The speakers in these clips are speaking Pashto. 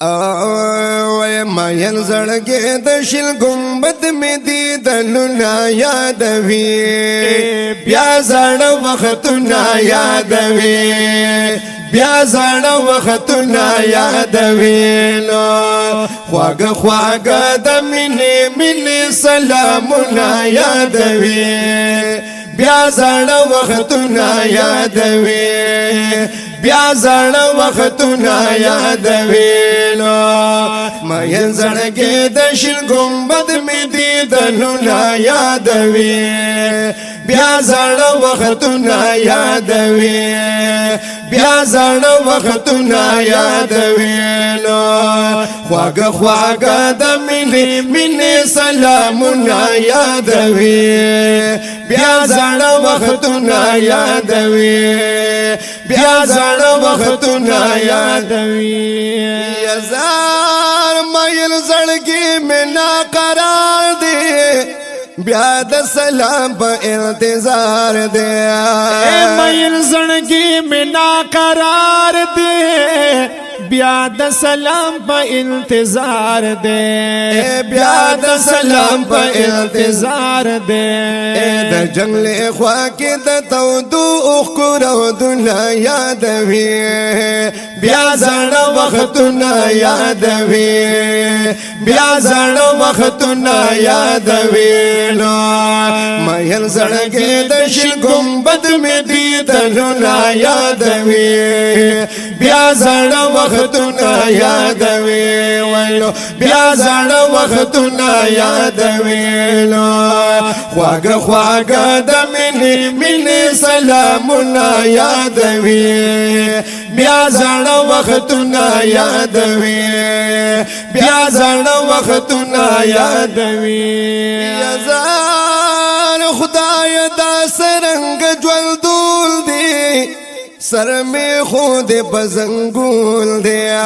اوه مایل زړګې د شل ګمبد مې دیدلو نا یادوي بیا زړه وختونه یادوي بیا زړه وختونه یادوي نو خواږه خواږه د مینې مینې سلامونه یادوي بیا زړه وختونه یادوي بیا زړه وختونه یادوي نو مایل زړګې د شل ګمبد مې دیدلو نا یادوي بیا زړه وختونه یادوي بیا زړه وختونه یادوي نو خواږه خواږه د مینې مینې سلامونه یادوي بیا زړه وختونه یادوي بیا زړه وختونه یادوي یزار مایل زړګي مې ناقرار دی بیا د سلام په انتظار دی مایل زړګي مې ناقرار دی بیا د سلام په انتظار دی بیا د سلام په انتظار دی د جنگل خوا کې د تودو اوخکرو دنیا یادوي بیا زړه وختونه یادوي بیا زړه وختونه یادوي نو مایل زړګې د شل ګمبد مې دیدلو نا یادوي بیا زړه وختونه یادوي ویلو بیا زړه وختونه یادوي نو خواږه خواږه د مینې مینې سلامونه یادوي بیا زړه وختونه یادوي بیا زړه وختونه یادوي یزار خدای دا سرنګ ژوندول دی سر میں خود بزنگول دیا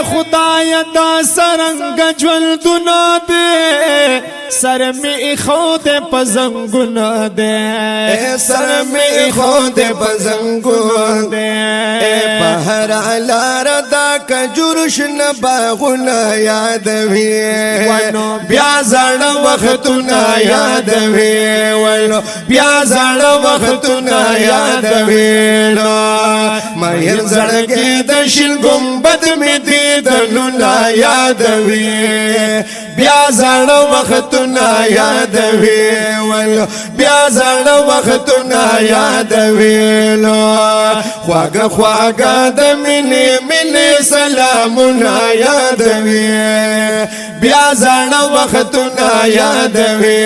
خدای دا سرنگ جولدنا دے سر میں خود بزنگنا دے سر میں خود بزنگول دے بہر علار دا کجرش نباغنا یادوی بیا زړه وختونه یادوي ولو بیا زړه وختونه یادوي مایل زړګې د شل ګمبد مې دیدلو نا یادوي بیا زړه وختونه یادوي ولو بیا زړه وختونه یادوي خواږه خواږه د مینې مینې سلامونه یادوي بیا زړه وختونه یادوي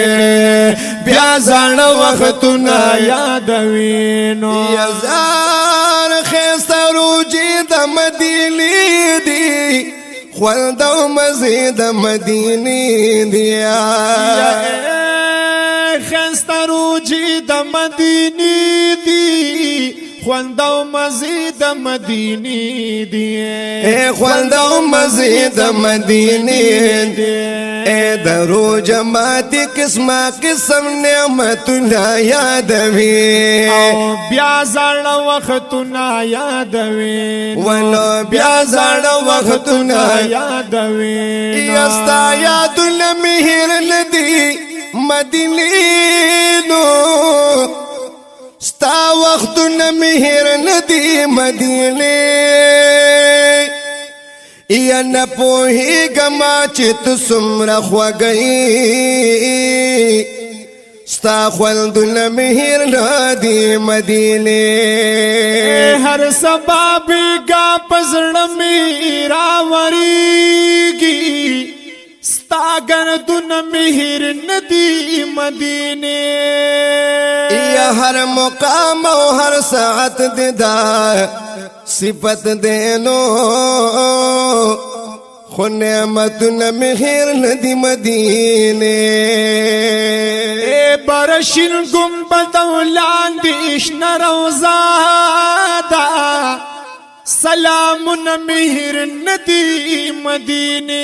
بیا زړه وختونه یادوي نو یزار خسته روجي د مدینې دی خوند او مزه د مدینې دی خسته روجي د مدینې دی خوند او مزه د مدینې دی خوند او مزه د مدینې دی درو جماعت قسمه قسم نعمتونه یادوي بیا زړه وختونه یادوي ولو بیا زړه وختونه یادوي یستا یادونه مهر ندی مدینې نو ستا وختونه مهر ندی مدینې یا نه پوهېږم چې ته څومره خوږې ستا خوندونه مهر نه دي مدینې هر سبا بیګا په زړه مې راورېږي ستا ګردونه مهر نه دي مدینې یا هر مقام او هر ساعت دې دا صفت دینو خو نعمتونه مهر ندی مدینه برشن گنبد ولاندې شنه روضه ده سلامون مهر ندی مدینه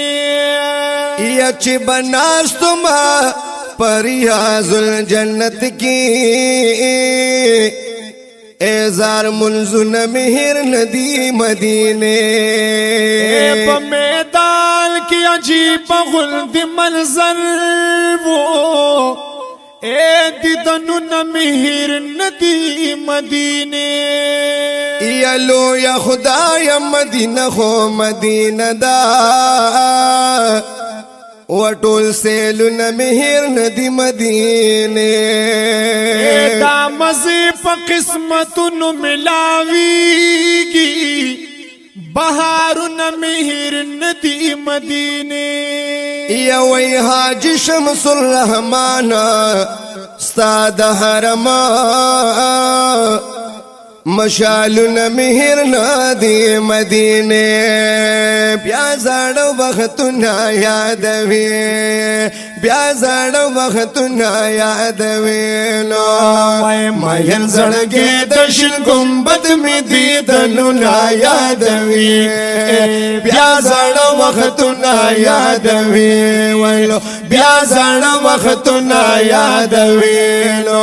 یا چې بناستما پریاز الجنت کی ایزار منزون مہر ندی مدینے په میدان کې عجیب غوندې منظر وو اے دیدنونه مهر ندی مدینه یلو یا خدای مدینه خو مدینه دا وټول سیلونه مهر ندی مدینه دا مزه په قسمتونو ملاویږي بهارونه مهر ندی مدینه یا وی حاجی شمس الرحمن استاد حرم مشالونه مهر ندی مدینه بیا زړه وختونه یادوي بیا زړه وختونه یادوي نو مېن زړګي د شل ګمبد می دیدنونه یادوي بیا زړه وختونه یادوي ویلو بیا زړه وختونه یادوي نو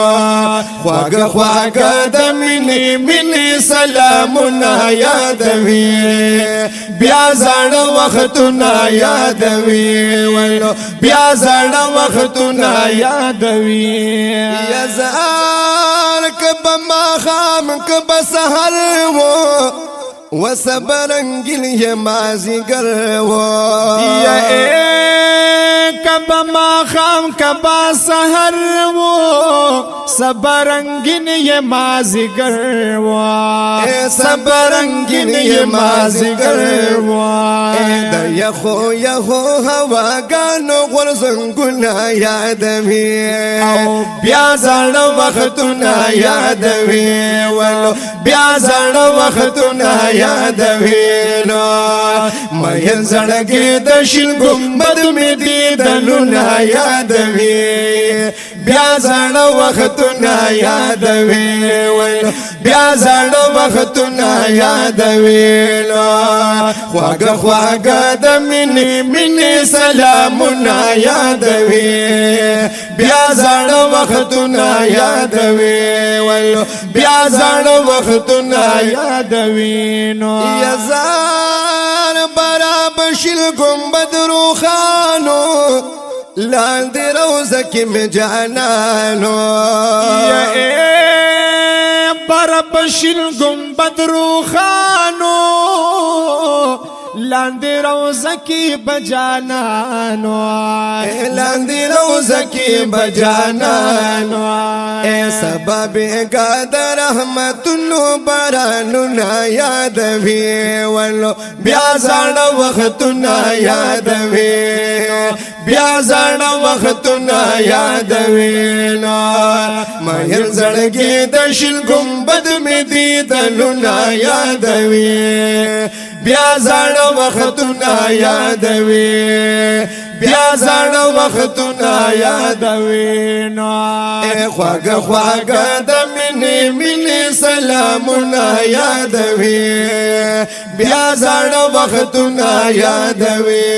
خواږه خواږه د مینې مینې سلامونه یادوي بیا زړه وختونه یادوي ویلو بیا زړه وختونه یادوي یا زار کب ماخام کب سحر وو وسبرنگل یہ مازیگر وو یا کبا ماخام کبا سحر وو سبرنگین یہ مازیگر وو سبرنگین یہ مازیگر وو دا یخو یخو ہوا گانو غرزنگونا یادوی بیا زړه وختونه یادوي ولو بیا زړه وختونه یادوي نو مېن زړګي د شل ګمبد می دیدنونه یادوي بیا زړه وختونه یادوي ولو بیا زړه وختونه یادوي نو خواږه خواږه د مینې مینې سلامونه یادوي بیا زړه وختونه یادوي ولو بیا زړه وختونه یادوي نو یزار برابر شل گنبد روخانو لاندې روزه کې مې جانانو برابر شل گنبد روخانو لاندې روزه کې بجانانو لاندې روزه کې بجانانو اے سبب گاد رحمتونو بارانونه یادوي ولو بیا زړه وختونه یادوي بیا زړه وختونه یادوي نو مېن زړګي د شل ګمبد می دیدنونه یادوي بیا زړه وختونه یادوي بیا زړه وختونه یادوي نو خواږه خواږه د مینې مینې سلامونه یادوي بیا زړه وختونه یادوي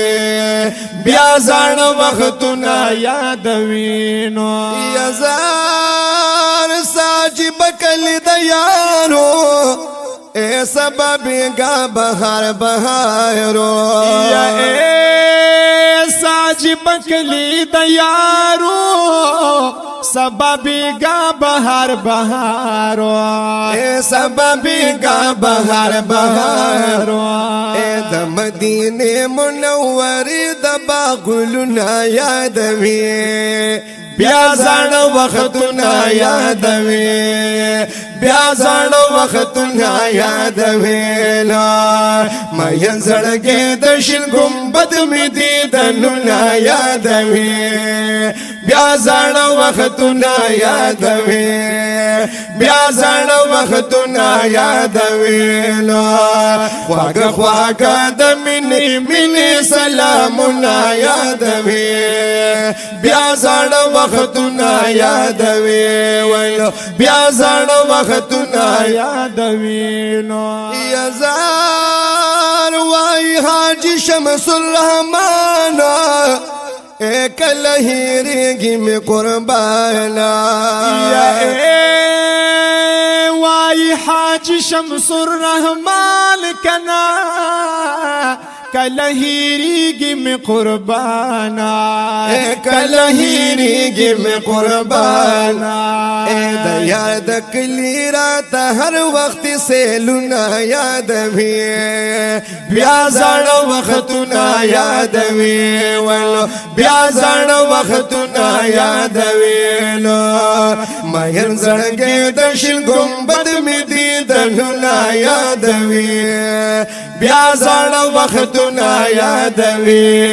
بیا زړه وختونه یادوي نو یزار ساجب کلی د یارو اے سبب گا بہار بہارو اے ساجب کلی دیارو سبب گا بہار بہارو اے سبب گا بہار بہارو اے د مدینه منور د باغلنا یادوي بیا زړه وختونه یادوي بیا زړه وختونه یادوي لا مېن زړګي د شل ګمبد می دیدنونه یادوي بیا زړه وختونه یادوي بیا زړه وختونه یادوي لا خواږه خواږه د مینې مینې سلامونه یادوي بیا زړه وختونه یادوي ولو بیا زړه وختونه یادوي نو یزار وای حاجی شمس الرحمن کله هیریږي می قربانا وای حاجی شمس الرحمن کنا کله هیریږي می قربانا کله هیریږي می قربانا د یار د کلی راته هر وخت سیلونه یادوي بیا زړه وختونه یادوي ولو بیا زړه وختونه یادوي نو مهر زړګي د شین ګمبد می دي دلونه یادوي بیا زړه وختونه یادوي